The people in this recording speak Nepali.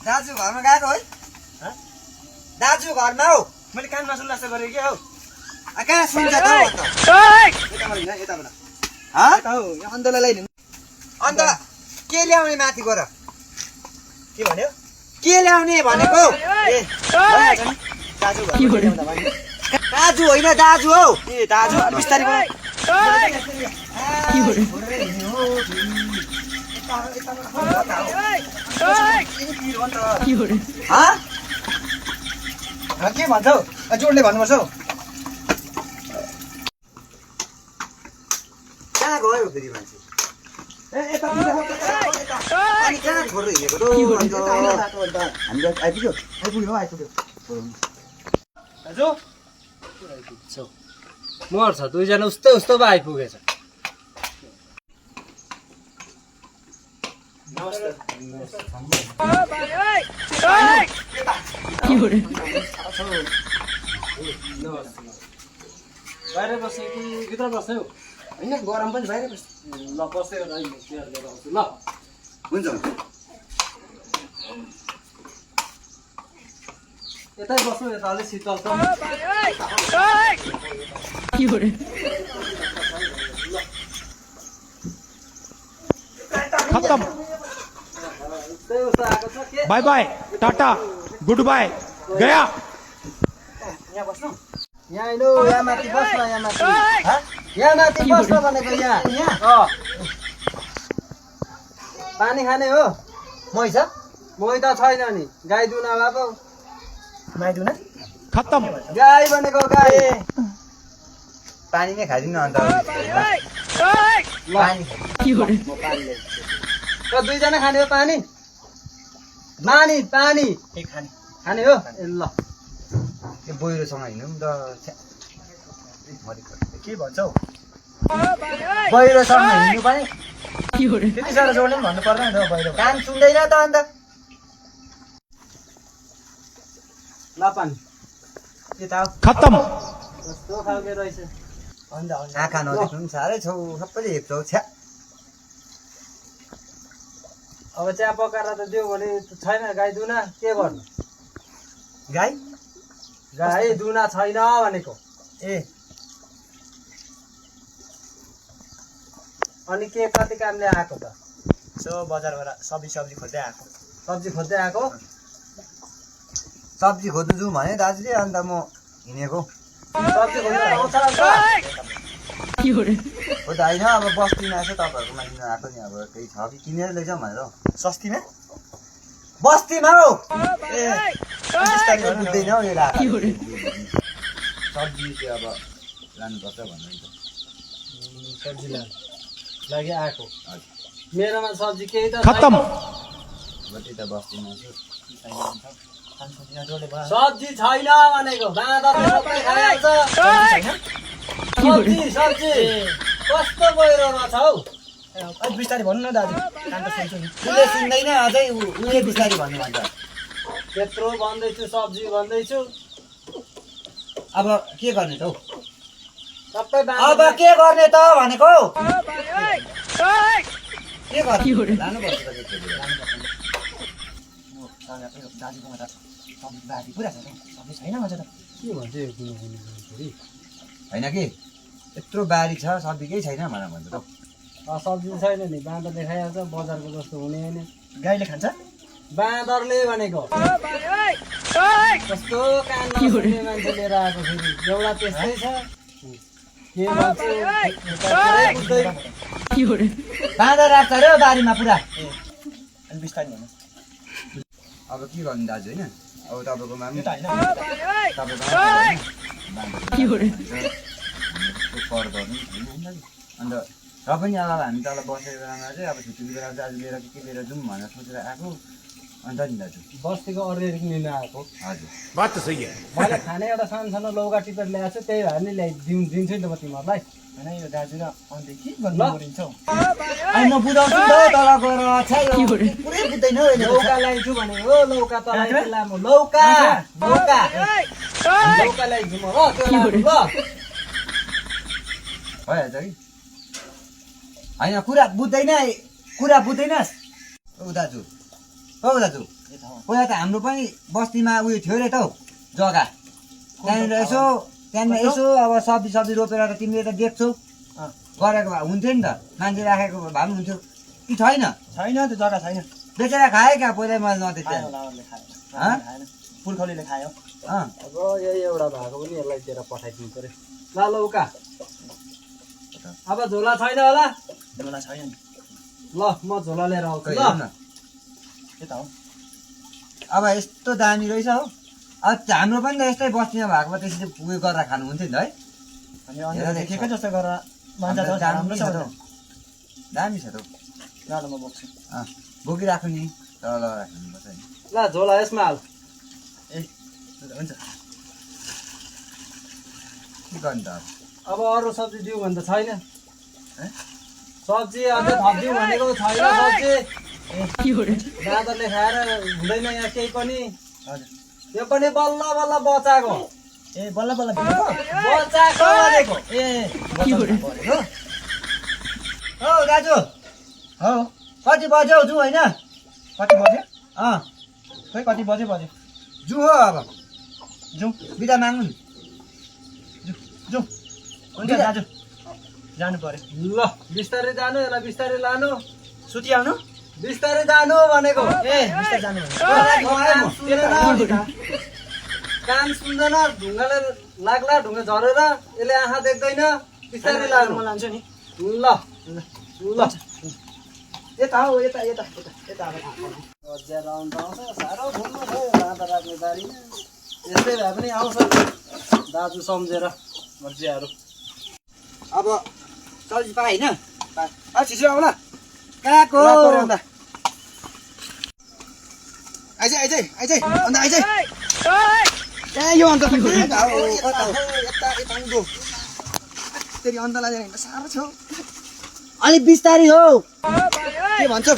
दाजु घरमा गएको है दाजु घरमा हौ मैले कानमा सुन्न जस्तो गरेँ के हौ कहाँ सुन्छ त अन्त के ल्याउने माथि गएर के भन्यो के ल्याउने भनेको दाजु होइन दाजु हौ ए दाजु बिस्तारै के भन्छौ जोडले भन्नुपर्छ हौ कहाँ गयो फेरि मान्छे अनि कहाँ छोडेर हिँडेको हामी आइपुग्यो दाजु मर्छ दुईजना उस्तो उस्तो पो आइपुगेछ बाहिर बस्यो कि भित्र बस्यो होइन गरम पनि बाहिर बस्छ ल बस्यो ल हुन्छ यतै बस्नु यता अलिक शीतल छ खत्म bye bye tata goodbye गया यहाँ बस्नु यहाँ आइलो यहाँ माथि बस्न यहाँ माथि यहाँ माथि बस्न भनेको यहाँ पानी खाने हो मै छ मै त छैन नि गाई दुना भए पो माइदुना खत्म गाई भनेको गाई पानी नै खाइदिनु अन्त पानी त दुईजना खाने हो पानी पानी पानी खाने हो ए ल त्यो बहिरोसँग हिँड्नु नि त के भन्छौ बहिरोसँग हिँड्नु पनि त्यति साह्रो जोड्ने पनि भन्नु पर्दैन त बाहिर कान सुन्दैन त अन्त ल पानी यता खत्म कस्तो खालके रहेछ आँखा नदेख्नु पनि साह्रै छौ सबैले हेप्छौ छ्या अब चिया पकाएर त दियो भने छैन गाई दुना के गर्नु गाई गाई दुना छैन भनेको ए अनि के कति कामले आएको त सो बजारबाट सब्जी खोज्दै आएको सब्जी खोज्दै आएको सब्जी खोज्नु जाउँ भने दाजुले अन्त म हिँडेको सब्जी खोज्नु पाउँछ हो त होइन अब बस्तीमा यसो तपाईँहरूको मान्छे आएको नि अब केही छ कि किनेर लैजाउँ भनेर सस्तीमा बस्तीमा हौ ए बुझ्दैन हौ यो सब्जी चाहिँ अब लानुपर्छ भनेर नि सब्जी लागि आएको मेरोमा सब्जी केही त खत्म अब त्यही त बस्तीमा सब्जी छैन भनेको बाँदरले सबै खाइहाल्छ सब्जी सब्जी कस्तो गहिरो रहेछ हौ बिस्तारै भन्नु न दाजु उसले सुन्दैन अझै उसले बिस्तारै भन्नु भन्छ त्यत्रो भन्दैछु सब्जी भन्दैछु अब के गर्ने त हौ सबै अब के गर्ने त भनेको के गर्ने लानुपर्छ दाजुकोमा त सब्जी बारी पुरा छ सब्जी छैन भन्छ त के भन्छ यो कुनै फेरि होइन कि यत्रो बारी छ सब्जी केही छैन भनेर भन्छ त सब्जी छैन नि बाँदरले खाइहाल्छ बजारको जस्तो हुने होइन गाईले खान्छ बाँदरले भनेको कस्तो कान नसुन्ने मान्छे लिएर आएको फेरि एउटा त्यस्तै छ के भन्छ पुरै बुझ्दैन बाँदर राख्छ अरे हौ बारीमा पुरा अनि बिस्तारै भन्नु अब के गर्नु दाजु होइन अब तपाईँकोमा पनि कर गर्नु अन्त र पनि अब हामी तल बसेको बेलामा चाहिँ अब छुट्टीको बेला दाजु लिएर के लिएर जाउँ भनेर सोचेर आएको अन्त नि दाजु बस्तीको अर्ग्यानिक लिन आएको हजुर बात त सही है मैले खाने एउटा सानो सानो लौका टिपेर ल्याएको छु त्यही भएर नि दिन्छु नि त म तिमीहरूलाई होइन यो दाजु र अन्त के ल अनि म बुझाउँछु त तल गएर पुरै बुझ्दैन हौ यसले लौका ल्याइछु भने हो लौका तलाई लामो लौका लौका लौका ल्याइछु म ल त्यो लामो ल भइहाल्छ कि होइन कुरा बुझ्दैनस् औ दाजु हो दाजु पहिला त हाम्रो पनि बस्तीमा उयो थियो अरे त हौ जग्गा त्यहाँनिर यसो अब सब्जी रोपेर त तिमीले त देख्छौ गरेको भए हुन्थ्यो नि त मान्छे राखेको भए पनि हुन्थ्यो कि छैन छैन त्यो जग्गा छैन बेचेर खाएँ क्या पहिल्यै मैले नदेख्थेँ पुर्खौलीले खायो अँ अब यही एउटा भएको पनि यसलाई दिएर पठाइदिनु पर्यो ल उका अब झोला छैन होला झोला छैन ल म झोला लिएर आउँछु ल हेर्नु न त्यही त हो अब यस्तो दामी रहेछ हो अब हाम्रो पनि त यस्तै बस्तीमा भएको भए त्यसरी उयो गरेर खानुहुन्थ्यो नि त है अनि अन्त ठिकै जस्तो गरेर मान्छे हाम्रो राम्रो दामी छ छ त दामी छ त ल म बोक्छु बोकिराख्नु नि तल राख्नुपर्छ नि ल झोला यसमा हाल ए हुन्छ के गर्नु त अब अरू सब्जी दिउँ भने त छैन सब्जी अझ थपिदिउँ भनेको छैन सब्जी दादाले खाएर हुँदैन यहाँ केही पनि हजुर त्यो पनि बल्ल बल्ल बचाएको ए बल्ल बल्ल बचाएको भनेको ए हौ दाजु हो कति बज्यो जु होइन कति बज्यो अँ खै कति बज्यो जु हो अब जाउँ बिदा माग्नु नि जाउँ हुन्छ दाजु जानु पर्यो ल बिस्तारै जानु यसलाई बिस्तारै लानु सुति आउनु बिस्तारै जानु भनेको ए बिस्तारै जानु कान सुन्दैन ढुङ्गाले लाग्ला ढुङ्गा झरेर यसले आँखा देख्दैन बिस्तारै लानु म लान्छु नि ल ल यता हो यता यता यता यता अझ्या राउन्ड आउँछ साह्रो घुम्नु छ लाँदा राख्ने बारीमा यस्तै भए पनि आउँछ दाजु सम्झेर मर्जियाहरू अब सब्जी पाएँ होइन छिटो आउला कहाँको आइज अन्त आइज ए यो अन्त यता उँधो फेरि अन्तलाई जाने साह्रो छ अलिक बिस्तारी हो के भन्छ